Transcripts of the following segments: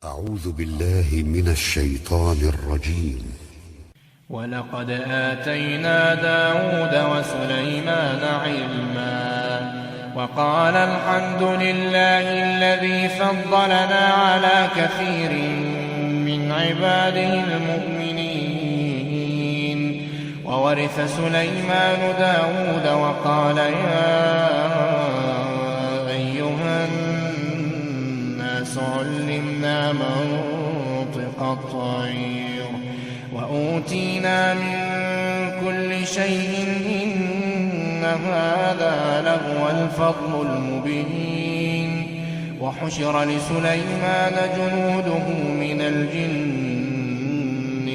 أعوذ بالله من الشيطان الرجيم. ولقد آتينا داود وسليمان علما وقال الحمد لله الذي فضلنا على كثير من عباده المؤمنين. وورث سليمان داود وقال يا أيها الناس علمنا منطق الطير وأوتينا من كل شيء إن هذا لهو الفضل المبين. وحشر لسليمان جنوده من الجن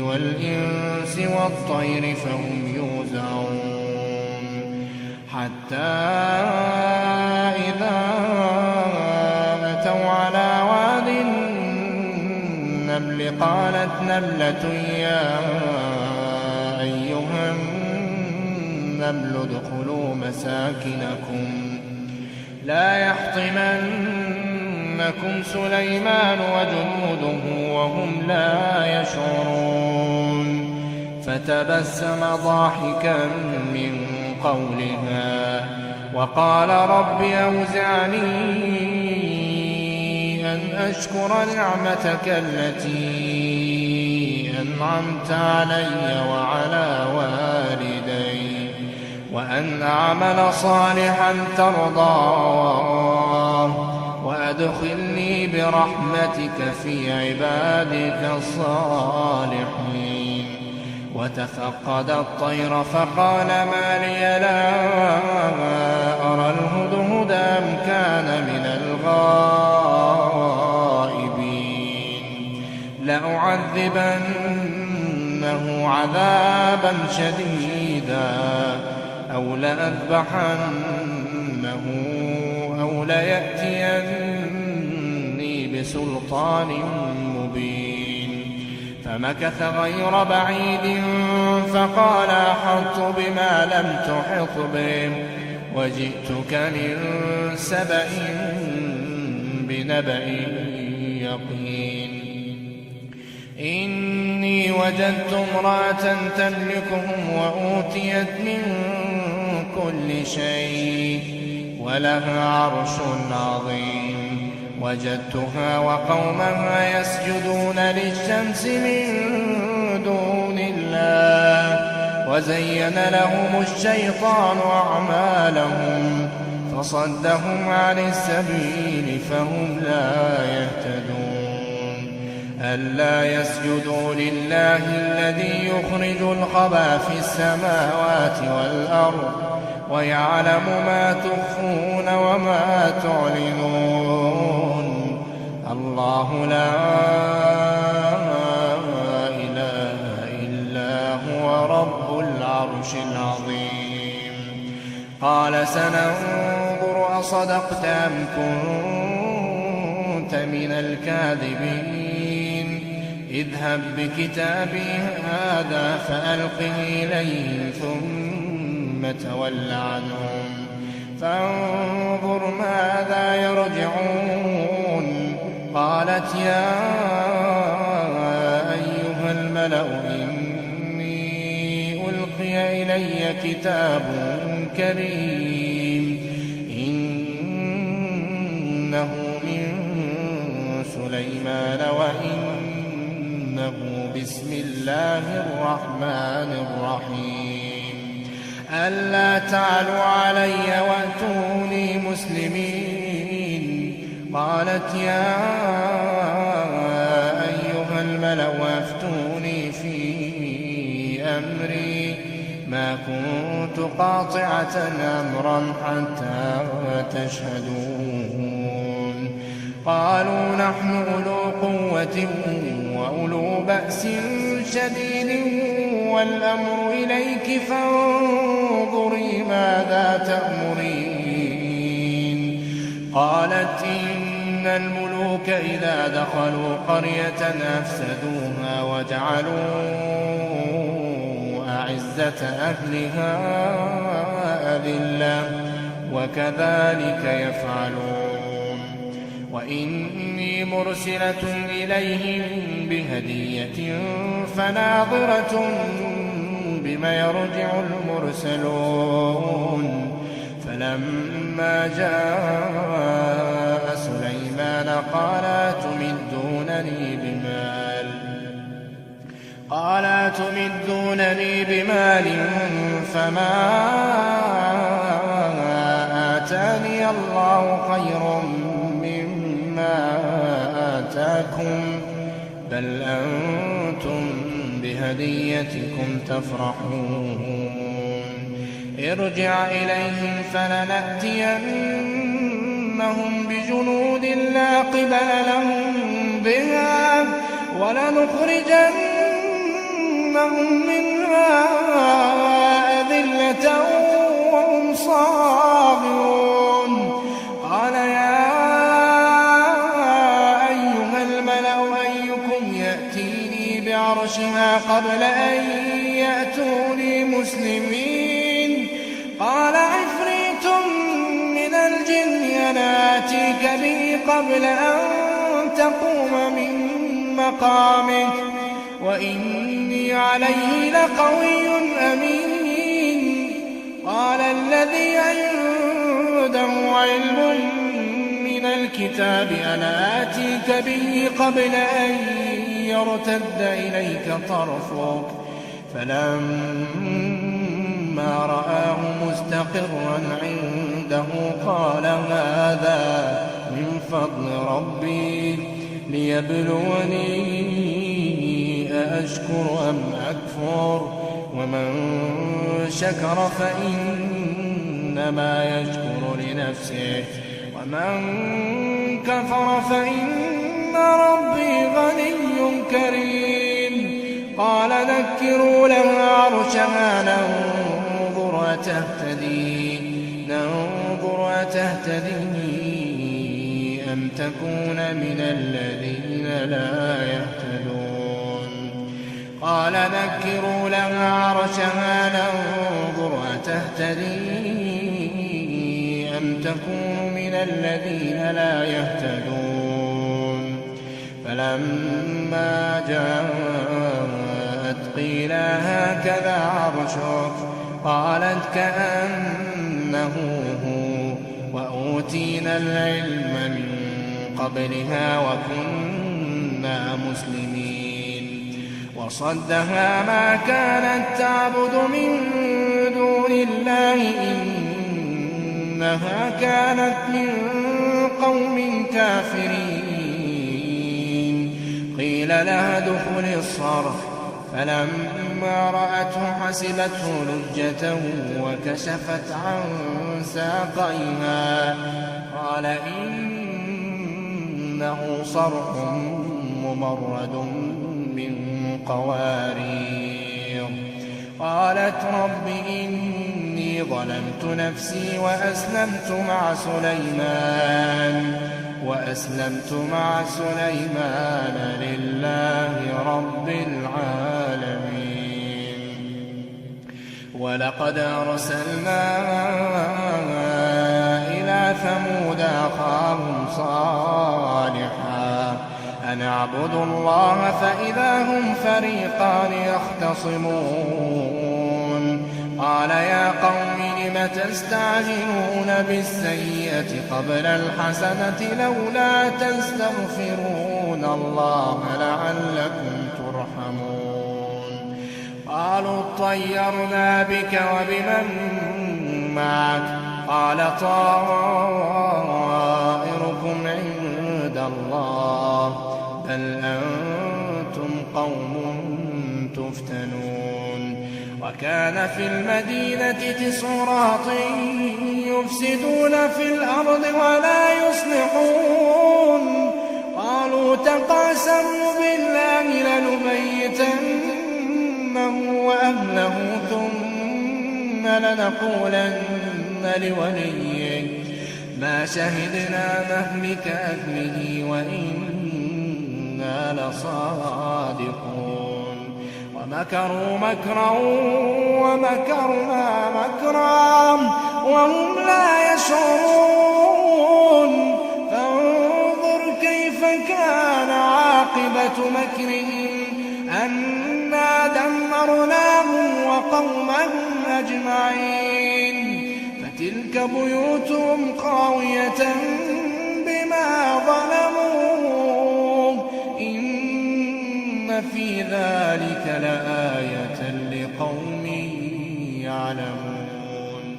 والإنس والطير فهم يوزعون حتى إذا أتوا على واد النمل قالت نملة يا أيها النمل ادخلوا مساكنكم لا يحطمنكم سليمان وجنوده وهم لا يشعرون. فتبسم ضاحكا من قولها وقال رب أوزعني أن أشكر نعمتك التي أنعمت علي وعلى والدي وأن أعمل صالحا ترضاه وأدخلني برحمتك في عبادك الصالحين. وتفقد الطير فقال ما لي لا أرى الهدهد أم كان من الغائبين لأعذبنه عذابا شديدا أو لأذبحنه أو ليأتيني بسلطان مبين. فمكث غير بعيد فقال أحطت بما لم تحط به وجئتك من سبأ بنبأ يقين. إني وجدت امرأة تملكهم وأوتيت من كل شيء ولها عرش عظيم. وجدتها وقومها يسجدون للشمس من دون الله وزين لهم الشيطان أعمالهم فصدهم عن السبيل فهم لا يهتدون. ألا يسجدوا لله الذي يخرج الخبا في السماوات والأرض ويعلم ما تخفون وما تعلنون. الله لا إله إلا هو رب العرش العظيم. قال سننظر أصدقت أم كنت من الكاذبين. اذهب بكتابي هذا فألقه إليهم ثم تول عنهم فانظر ماذا يرجعون. قالت يا أيها الملأ إني ألقي إلي كتاب كريم إنه من سليمان وإنه بسم الله الرحمن الرحيم. ألا تعلوا علي وأتوني مسلمين. قالت يا أيها الملأ أفتوني في أمري ما كنت قاطعة أمرا حتى تشهدون. قالوا نحن أولو قوة وأولو بأس شديد والأمر إليك فانظري ماذا تأمرين. قالت إن الملوك إذا دخلوا قرية أفسدوها وجعلوا أعزة أهلها أذلة وكذلك يفعلون. وإني مرسلة إليهم بهدية فناظرة بما يرجع المرسلون. فلما جاء سليمان قال أتمدونني بمال فما آتاني الله خير مما آتاكم بل أنتم بهديتكم تفرحون. ارجع إليهم فلنأتينهم بجنود لا قبل لهم بها ولنخرجنهم منها أذلة وهم صاغرون. قال يا أيها الملأ أيكم يأتيني بعرشها قبل أن يأتوني مسلمين؟ قال عفريت من الجن أنا آتيك به قبل أن تقوم من مقامك وإني عليه لقوي أمين. قال الذي عنده علم من الكتاب أنا آتيك به قبل أن يرتد إليك طرفك فلما رآه مستقرا عنده قال هذا من فضل ربي ليبلوني أأشكر أم أكفر ومن شكر فإنما يشكر لنفسه ومن كفر فإن ربي غني كريم. قال نكروا لها عرشها ننظر أتهتدي أم تكون من الذين لا يهتدون. قال نكروا لها عرشها ننظر أتهتدي أم تكون من الذين لا يهتدون. فلما جاءت قيل هكذا عرشك قالت كأنه هو وأوتينا العلم من قبلها وكنا مسلمين. وصدها ما كانت تعبد من دون الله إنها كانت من قوم كافرين. قيل لها ادخل الصرح فلما رأته حسبته لجة وكشفت عن ساقيها قال إنه صرح ممرد من قوارير. قالت رب إني ظلمت نفسي وأسلمت مع سليمان لله رب العالمين. ولقد أرسلنا إلى ثمود أخاهم صالحا أن اعبدوا الله فإذا هم فريقان يختصمون. قال يا قوم لم تستعجلون بالسيئة قبل الحسنة لولا تستغفرون الله لعلكم ترحمون. قالوا اطيرنا بك وبمن معك قال طائركم عند الله بل أنتم قوم تفتنون. وكان في المدينة 9 رهط يفسدون في الأرض ولا يصلحون. قالوا تقاسموا بالله لنبيتنه وأهله ثم لنقولن لوليه ما شهدنا مهلك أهله وإنا لصادقون. ومكروا مكرا ومكرنا مكرا وهم لا يشعرون. فانظر عاقبة مكرهم أنا دمرناهم وقومهم أجمعين فتلك بيوتهم خاوية بما ظلموا إن في ذلك لآية لقوم يعلمون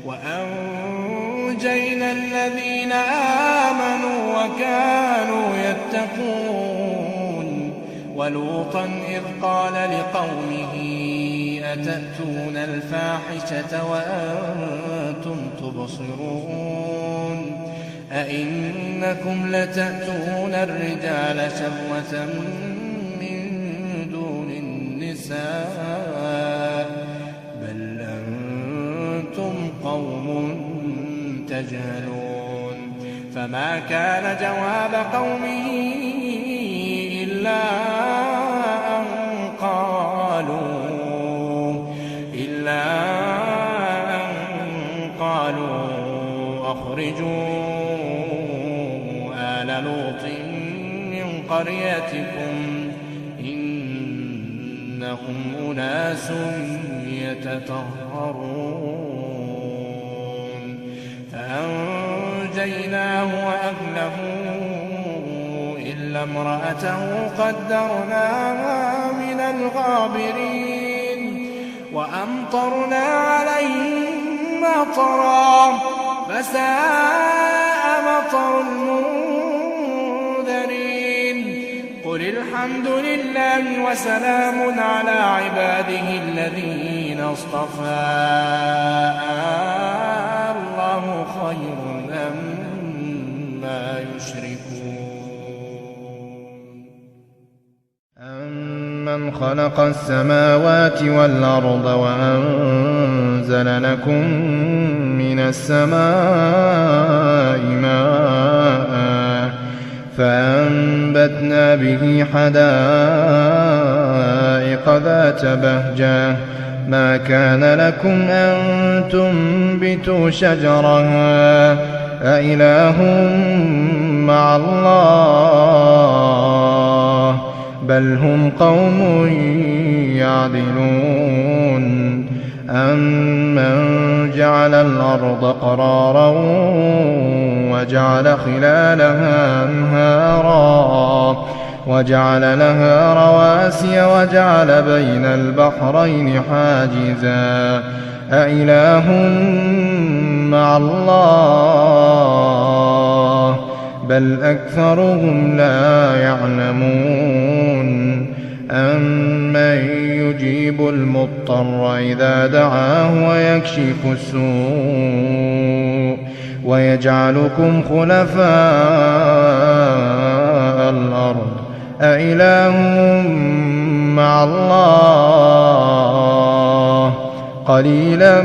وأنجينا الذين آمنوا وكانوا يتقون ولوطا إذ قال لقومه أتأتون الفاحشة وأنتم تبصرون أئنكم لتأتون الرجال شهوة من دون النساء بل أنتم قوم تجهلون فما كان جواب قومه إلا أن قالوا أخرجوا آل لوط من قريتكم إنهم أناس يتطهرون فأنجيناه وأهله إلا امرأته قدرناها من الغابرين وأمطرنا عليهم مطرا فساء مطر المنذرين قل الحمد لله وسلام على عباده الذين اصطفى الله خير أما يشركون أمن خلق السماوات والأرض وأنزل لكم من السماء ماء فأنبتنا به حدائق ذات بهجة ما كان لكم أن تنبتوا شجرها أإله مع الله بل هم قوم يعدلون أمن جعل الأرض قرارا وجعل خلالها أنهارا وجعل لها رواسي وجعل بين البحرين حاجزا أإله مع الله بل أكثرهم لا يعلمون أمن يجيب المضطر إذا دعاه ويكشف السوء ويجعلكم خلفاء الأرض أإله مع الله قليلا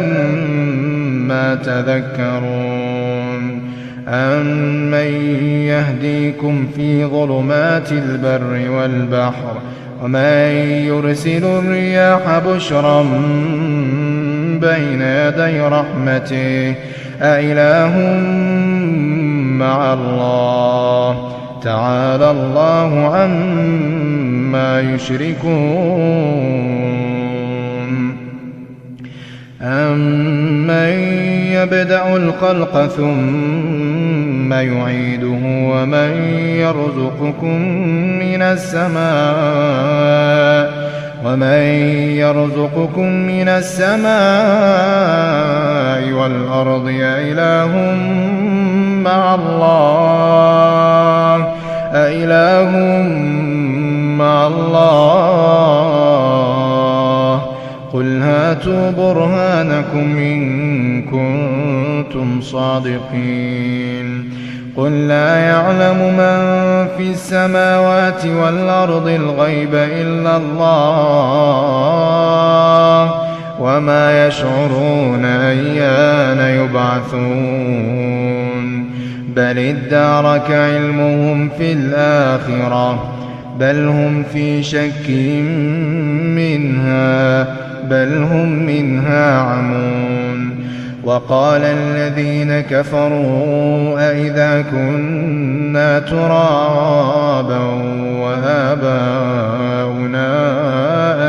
ما تذكرون أمن يهديكم في ظلمات البر والبحر ومن يرسل الرياح بشرا بين يدي رحمته أإله مع الله تعالى الله عما يشركون أمن يبدأ الخلق ثم يعيده ومن يرزقكم من السماء والأرض أإله مع الله قل هاتوا برهانكم إن كنتم صادقين قل لا يعلم من في السماوات والأرض الغيب إلا الله وما يشعرون أيان يبعثون بل ادارك علمهم في الآخرة بل هم في شك منها بل هم منها عمون وقال الذين كفروا أئذا كنا ترابا وآباؤنا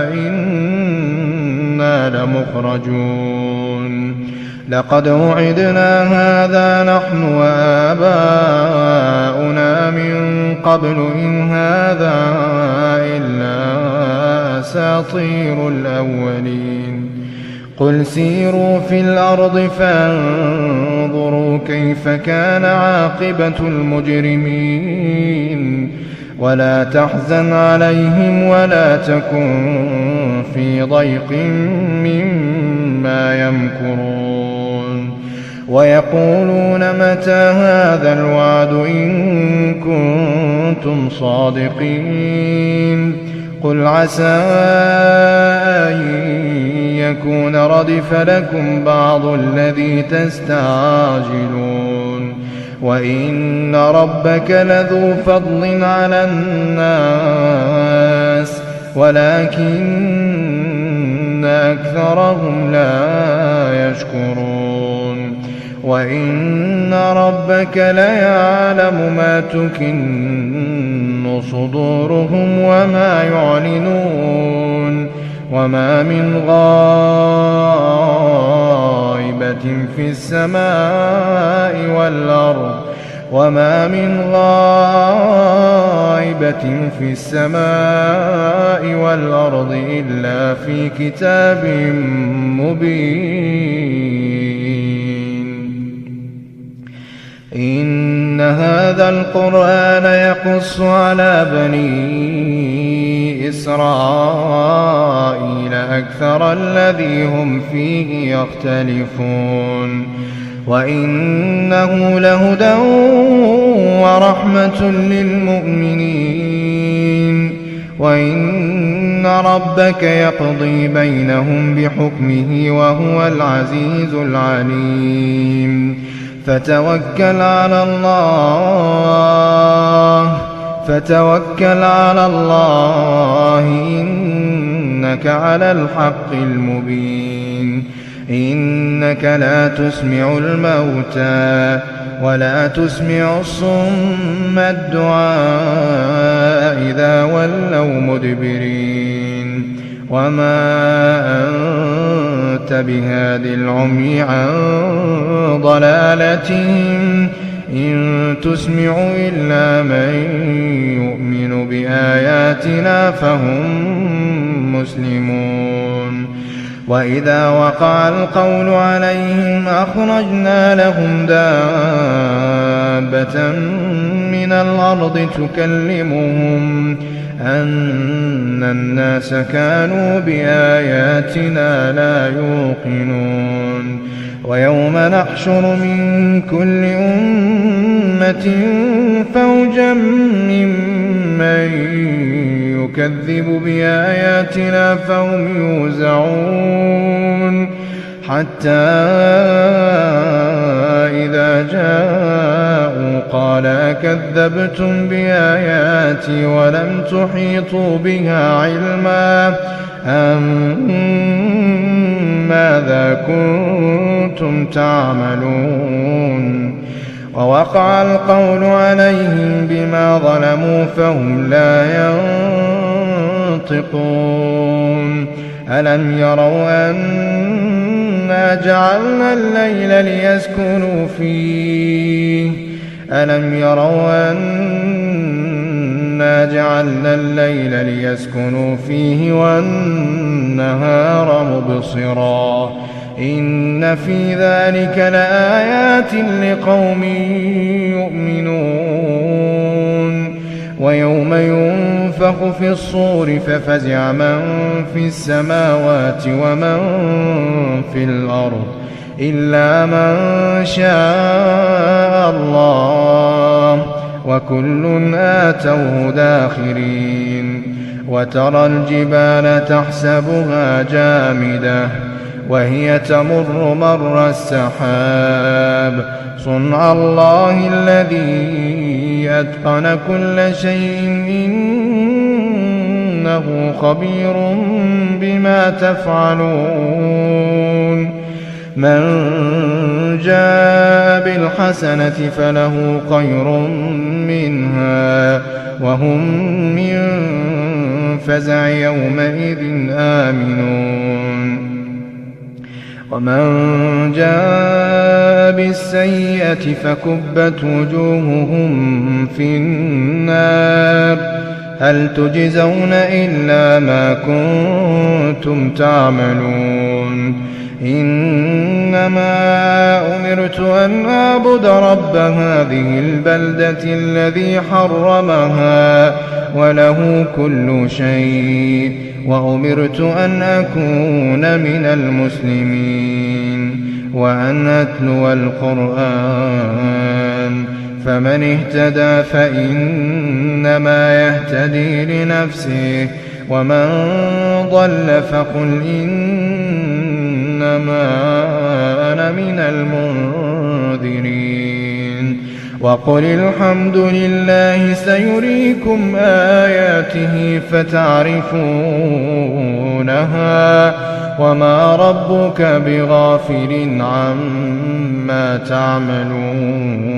أئنا لمخرجون لقد وعدنا هذا نحن وآباؤنا من قبل إن هذا إلا أساطير الأولين قل سيروا في الأرض فانظروا كيف كان عاقبة المجرمين ولا تحزن عليهم ولا تكن في ضيق مما يمكرون ويقولون متى هذا الوعد إن كنتم صادقين قل عسى أن يكون ردف لكم بعض الذي تستعجلون وإن ربك لذو فضل على الناس ولكن أكثرهم لا يشكرون وإن ربك ليعلم ما تكن صدورهم وما يعلنون وما من غائبة في السماء والأرض إلا في كتاب مبين إن هذا القرآن يقص على بني إسرائيل أكثر الذي هم فيه يختلفون وإنه لهدى ورحمة للمؤمنين وإن ربك يقضي بينهم بحكمه وهو العزيز العليم فتوكل على الله إنك على الحق المبين إنك لا تسمع الموتى ولا تسمع الصم الدعاء إذا ولوا مدبرين وما أنت بهاد العمي عن ضلالتهم إن تسمع إلا من يؤمن بآياتنا فهم مسلمون وإذا وقع القول عليهم أخرجنا لهم دابة من الأرض تكلمهم أن الناس كانوا بآياتنا لا يوقنون ويوم نحشر من كل أمة فوجا ممن يكذب بآياتنا فهم يوزعون حتى إذا جاءوا قال كذبتم بآياتي ولم تحيطوا بها علما ماذا كنتم تعملون ووقع القول عليهم بما ظلموا فهم لا ينطقون ألم يروا أنا جعلنا الليل ليسكنوا فيه والنهار مبصرا إن في ذلك لآيات لقوم يؤمنون ويوم ينفخ في الصور ففزع من في السماوات ومن في الأرض إلا من شاء الله وكل آتوه داخرين وترى الجبال تحسبها جامدة وهي تمر مر السحاب صنع الله الذي أتقن كل شيء إنه خبير بما تفعلون من جاء بالحسنة فله خير منها وهم من فزع يومئذ آمنون ومن جاء بالسيئة فكبت وجوههم في النار هل تجزون إلا ما كنتم تعملون إنما أمرت أن أعبد رب هذه البلدة الذي حرمها وله كل شيء وأمرت أن أكون من المسلمين وأن أتلو القرآن فمن اهتدى فإنما يهتدي لنفسه ومن ضل فقل إنما أنا من المنذرين وقل الحمد لله سيريكم آياته فتعرفونها وما ربك بغافل عما تعملون